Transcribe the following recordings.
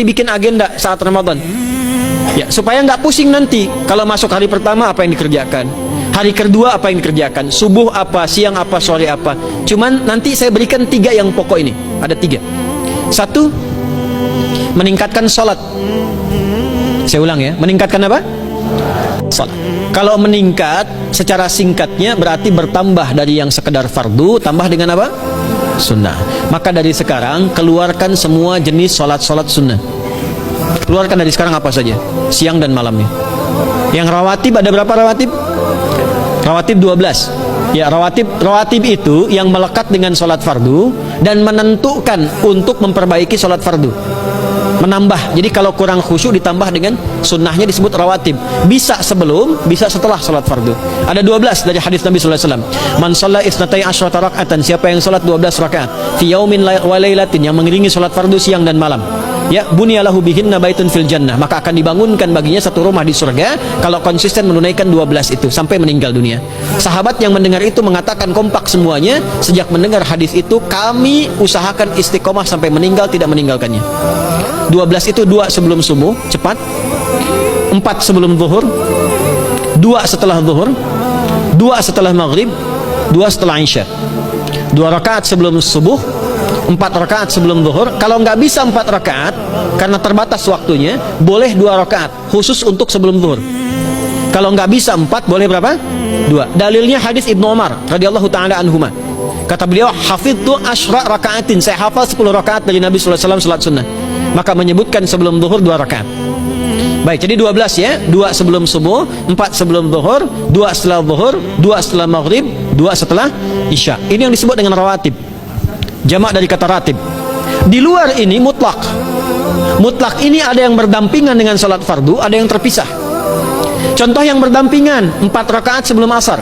Nanti bikin agenda saat Ramadan. Ya, supaya nggak pusing nanti. Kalau masuk hari pertama apa yang dikerjakan, hari kedua apa yang dikerjakan, subuh apa, siang apa, sore apa. Cuman nanti saya berikan 3 yang pokok ini. Ada 3. 1, meningkatkan sholat. Saya ulang ya, meningkatkan apa? Sholat. Kalau meningkat secara singkatnya berarti bertambah dari yang sekedar fardu, tambah dengan apa? Sunnah. Maka dari sekarang keluarkan semua jenis sholat-sholat sunnah. Keluarkan dari sekarang apa saja, siang dan malamnya. Yang rawatib, ada berapa rawatib? Rawatib 12. Ya, rawatib itu yang melekat dengan sholat fardu dan menentukan untuk memperbaiki sholat fardu. Menambah. Jadi kalau kurang khusyuk ditambah dengan sunnahnya disebut rawatib. Bisa sebelum, bisa setelah sholat fardu. Ada 12 dari hadis Nabi sallallahu alaihi wasallam. Man shalla isnatai asyrata raka'atan, siapa yang sholat 12 rakaat fi yaumin wa lailatin, yang mengiringi sholat fardu siang dan malam. Ya, bunyalahu bihinna baitun fil jannah, maka akan dibangunkan baginya satu rumah di surga kalau konsisten menunaikan 12 itu sampai meninggal dunia. Sahabat yang mendengar itu mengatakan kompak semuanya, sejak mendengar hadis itu kami usahakan istiqomah sampai meninggal tidak meninggalkannya. 12 itu 2 sebelum subuh, cepat. 4 sebelum zuhur, 2 setelah zuhur, 2 setelah maghrib, 2 setelah isya. 2 rakaat sebelum subuh, 4 rakaat sebelum zuhur. Kalau nggak bisa 4 rakaat karena terbatas waktunya, boleh 2 rakaat khusus untuk sebelum zuhur. Kalau nggak bisa 4, boleh berapa? 2. Dalilnya hadis Ibnu Umar radhiyallahu taala anhuma. Kata beliau, hafidtu asyra rakaatin, saya hafal 10 rakaat dari Nabi sallallahu alaihi wasallam salat sunnah. Maka menyebutkan sebelum zuhur 2 rakaat. Baik, jadi 12 ya. 2 sebelum subuh, 4 sebelum zuhur, 2 setelah zuhur, 2 setelah maghrib, 2 setelah isya. Ini yang disebut dengan rawatib. Jamak dari kata ratib. Di luar ini mutlak. Mutlak ini ada yang berdampingan dengan salat fardu, ada yang terpisah. Contoh yang berdampingan, 4 rakaat sebelum asar.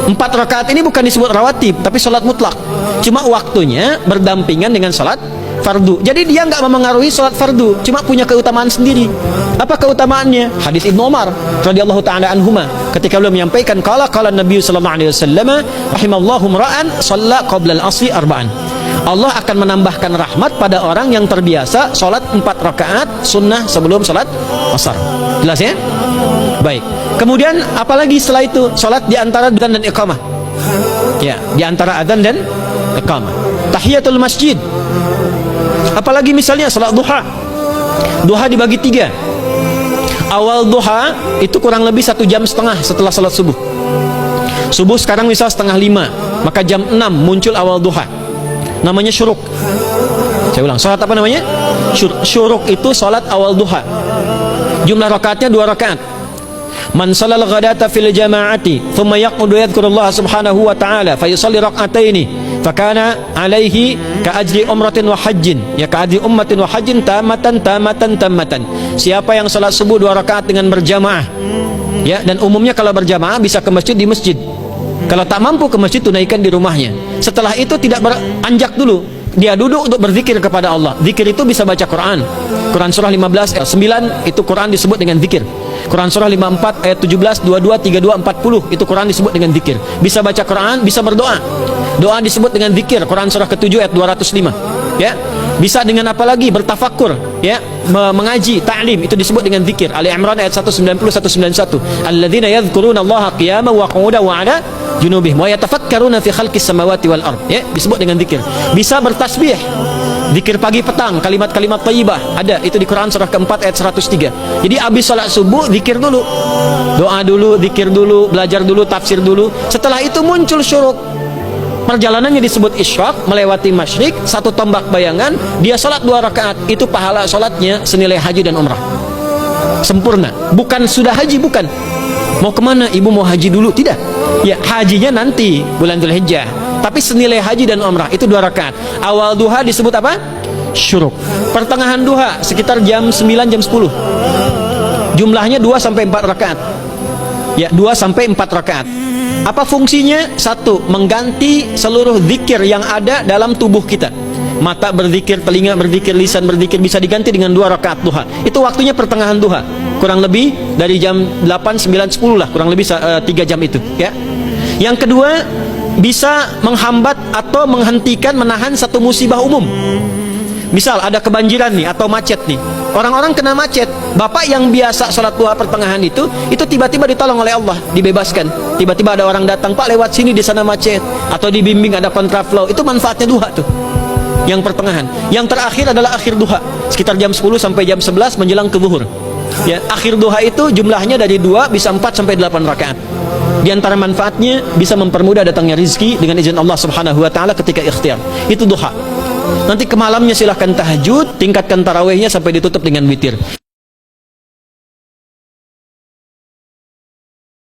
4 rakaat ini bukan disebut rawatib, tapi salat mutlak. Cuma waktunya berdampingan dengan salat fardu. Jadi dia nggak memengaruhi salat fardu, cuma punya keutamaan sendiri. Apa keutamaannya? Hadis Ibnu Umar radhiyallahu taala anhuma, ketika beliau menyampaikan qala Nabi sallallahu alaihi wasallam rahimallahu ra'an shalla qabla al-'ashri arba'an. Allah akan menambahkan rahmat pada orang yang terbiasa salat 4 rakaat sunnah sebelum salat asar. Jelas ya? Baik. Kemudian apalagi setelah itu? Salat di antara adzan dan iqamah. Ya, di antara adzan dan iqamah. Tahiyatul masjid. Apalagi misalnya salat duha. Duha dibagi 3. Awal duha itu kurang lebih 1,5 jam setelah salat subuh. Subuh sekarang misal 4:30, maka jam 6 muncul awal duha. Namanya syuruk. Saya ulang, salat apa namanya? Syuruk itu salat awal duha. Jumlah rakaatnya 2 rakaat. Man sallal ghadata fil jama'ati thumma yaqudu yadhkurullah subhanahu wa ta'ala fa yusalli rak'ataini fakana alaihi ka ajri umratin wa hajjin, ya ka ajri ummatin wa hajjin tamatan. Siapa yang salat subuh 2 rakaat dengan berjamaah, ya, dan umumnya kalau berjamaah bisa ke masjid di masjid. Kalau tak mampu ke masjid, tunaikan di rumahnya. Setelah itu tidak beranjak dulu, dia duduk untuk berzikir kepada Allah. Zikir itu bisa baca Quran. Quran surah 15 ayat 9 itu Quran disebut dengan zikir. Quran surah 54 ayat 17, 22, 32, 40 itu Quran disebut dengan zikir. Bisa baca Quran, bisa berdoa. Doa disebut dengan zikir. Quran surah ke-7 ayat 205. Ya. Bisa dengan apa lagi? Bertafakur, ya, mengaji, ta'lim, itu disebut dengan zikir. Ali Imran ayat 190 191. Alladzina yadhkuruna Allaha qiyaman wa qu'udan wa 'ala junubihim wa yatafakkaruna fi khalqis samawati wal ard. Ya, disebut dengan zikir. Bisa bertasbih. Zikir pagi petang, kalimat-kalimat thayyibah ada itu di Quran surah ke-4 ayat 103. Jadi habis salat subuh zikir dulu. Doa dulu, zikir dulu, belajar dulu, tafsir dulu. Setelah itu muncul syuruk. Perjalanannya disebut isyraq, melewati masyrik, 1 tombak bayangan, dia salat 2 rakaat, itu pahala salatnya senilai haji dan umrah. Sempurna. Bukan sudah haji, bukan. Mau kemana? Ibu mau haji dulu? Tidak. Ya, hajinya nanti bulan Dzulhijjah. Tapi senilai haji dan umrah itu 2 rakaat. Awal duha disebut apa? Syuruk. Pertengahan duha sekitar jam 9 jam 10. Jumlahnya 2 sampai 4 rakaat. Ya, 2 sampai 4 rakaat. Apa fungsinya? 1, mengganti seluruh zikir yang ada dalam tubuh kita. Mata berzikir, telinga berzikir, lisan berzikir, bisa diganti dengan 2 rakaat duha. Itu waktunya pertengahan duha. Kurang lebih dari jam 8, 9, 10 lah, kurang lebih 3 jam itu, ya. Yang kedua, bisa menghambat atau menghentikan, menahan satu musibah umum. Misal ada kebanjiran nih atau macet nih. Orang-orang kena macet. Bapak yang biasa sholat duha pertengahan itu tiba-tiba ditolong oleh Allah, dibebaskan. Tiba-tiba ada orang datang, Pak lewat sini di sana macet. Atau dibimbing ada kontraflow. Itu manfaatnya duha tuh. Yang pertengahan. Yang terakhir adalah akhir duha. Sekitar jam 10 sampai jam 11 menjelang ke zuhur. Ya, akhir duha itu jumlahnya dari 2 bisa 4 sampai 8 rakaat. Di antara manfaatnya bisa mempermudah datangnya rizki dengan izin Allah Subhanahu wa taala ketika ikhtiar. Itu duha. Nanti ke malamnya silahkan tahajud, tingkatkan tarawihnya sampai ditutup dengan witir.